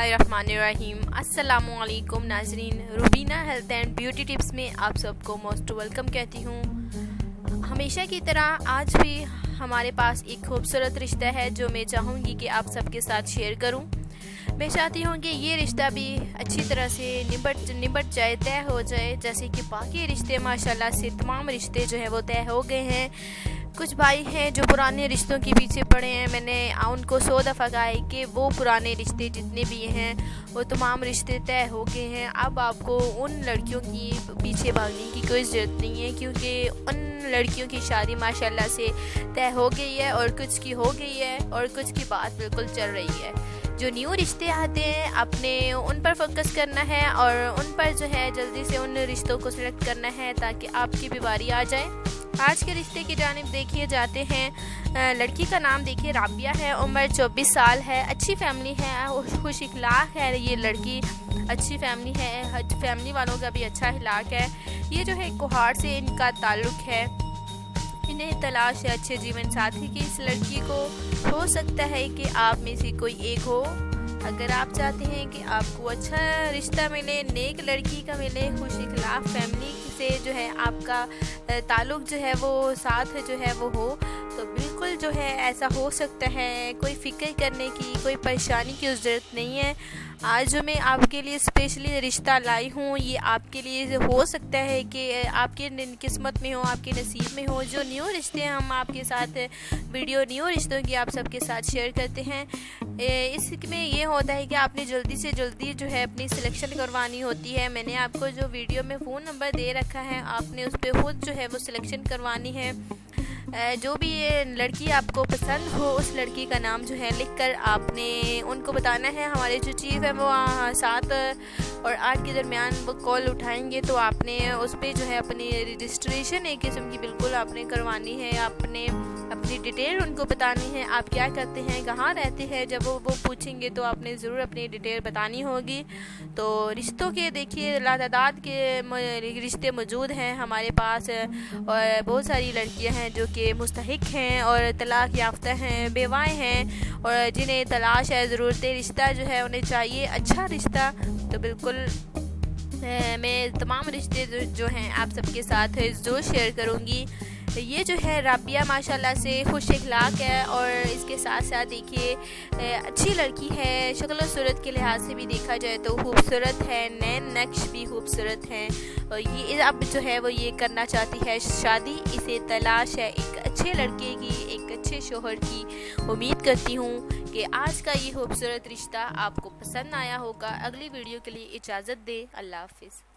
बिस्मिल्लाहिर्रहमानिर्रहीम। अस्सलामुअलैकुम नाज़रीन, Rubina health and beauty tips में आप सबको मोस्ट वेलकम कहती हूँ। हमेशा की तरह आज भी हमारे पास एक खूबसूरत रिश्ता है जो मैं चाहूँगी कि आप सबके साथ शेयर करूँ। मैं चाहती हूँ कि ये रिश्ता भी अच्छी तरह से निबट जाए, तय हो जाए, जैसे कि बाकी रिश्ते माशाल्लाह से तमाम रिश्ते जो है वो तय हो गए हैं। कुछ भाई हैं जो पुराने रिश्तों के पीछे पड़े हैं। मैंने उनको 100 दफ़ा कहा है कि वो पुराने रिश्ते जितने भी हैं वो तमाम रिश्ते तय हो गए हैं। अब आपको उन लड़कियों की पीछे भागने की कोई ज़रूरत नहीं है, क्योंकि उन लड़कियों की शादी माशाल्लाह से तय हो गई है और कुछ की हो गई है और कुछ की बात बिल्कुल चल रही है। जो न्यू रिश्ते आते हैं आपने उन पर फोकस करना है और उन पर जो है जल्दी से उन रिश्तों को सिलेक्ट करना है ताकि आपकी भी बारी आ जाए। आज के रिश्ते की जानिब देखिए जाते हैं। लड़की का नाम देखिए राबिया है, उम्र 24 साल है, अच्छी फैमिली है, खुश इखलाक है। ये लड़की अच्छी फैमिली है, फैमिली वालों का भी अच्छा इखलाक है। ये जो है कोहाड़ से इनका ताल्लुक़ है। इन्हें तलाश है अच्छे जीवन साथी की। इस लड़की को हो सकता है कि आप में से कोई एक हो। अगर आप चाहते हैं कि आपको अच्छा रिश्ता मिले, नेक लड़की का मिले, खुश इखलाक फैमिली से जो है आपका ताल्लुक़ जो है वो साथ जो है वो हो, तो बिल्कुल जो है ऐसा हो सकता है। कोई फ़िक्र करने की, कोई परेशानी की ज़रूरत नहीं है। आज जो मैं आपके लिए स्पेशली रिश्ता लाई हूँ, ये आपके लिए हो सकता है कि आपके किस्मत में हो, आपके नसीब में हो। जो न्यू रिश्ते हम आपके साथ वीडियो न्यू रिश्तों की आप सबके साथ शेयर करते हैं, इसमें ये होता है कि आपने जल्दी से जल्दी जो है अपनी सिलेक्शन करवानी होती है। मैंने आपको जो वीडियो में फ़ोन नंबर दे रखा है, आपने उस पर खुद जो है वो सिलेक्शन करवानी है। जो भी ये लड़की आपको पसंद हो उस लड़की का नाम जो है लिखकर आपने उनको बताना है। हमारे जो चीफ़ है वो 7 और 8 के दरमियान वो कॉल उठाएंगे, तो आपने उस पर जो है अपनी रजिस्ट्रेशन एक किस्म की बिल्कुल आपने करवानी है। आपने अपनी डिटेल उनको बतानी है, आप क्या करते हैं, कहाँ रहते हैं। जब वो पूछेंगे तो आपने ज़रूर अपनी डिटेल बतानी होगी। तो रिश्तों के देखिए लातादाद के रिश्ते मौजूद हैं हमारे पास, और बहुत सारी लड़कियां हैं जो कि मुस्तहिक हैं और तलाक याफ्ता हैं, बेवाएँ हैं और जिन्हें तलाश है, ज़रूरत रिश्ता जो है उन्हें चाहिए अच्छा रिश्ता। तो बिल्कुल मैं तमाम रिश्ते जो हैं आप सबके साथ ज़रूर शेयर करूँगी। ये जो है राबिया माशाल्लाह से खुश इखलाक है और इसके साथ साथ देखिए अच्छी लड़की है। शक्ल सूरत के लिहाज से भी देखा जाए तो खूबसूरत है, नैन नक्श भी खूबसूरत हैं। और ये अब जो है वो ये करना चाहती है शादी, इसे तलाश है एक अच्छे लड़के की, एक अच्छे शोहर की। उम्मीद करती हूँ कि आज का ये खूबसूरत रिश्ता आपको पसंद आया होगा। अगली वीडियो के लिए इजाज़त दे। अल्लाह हाफिज़।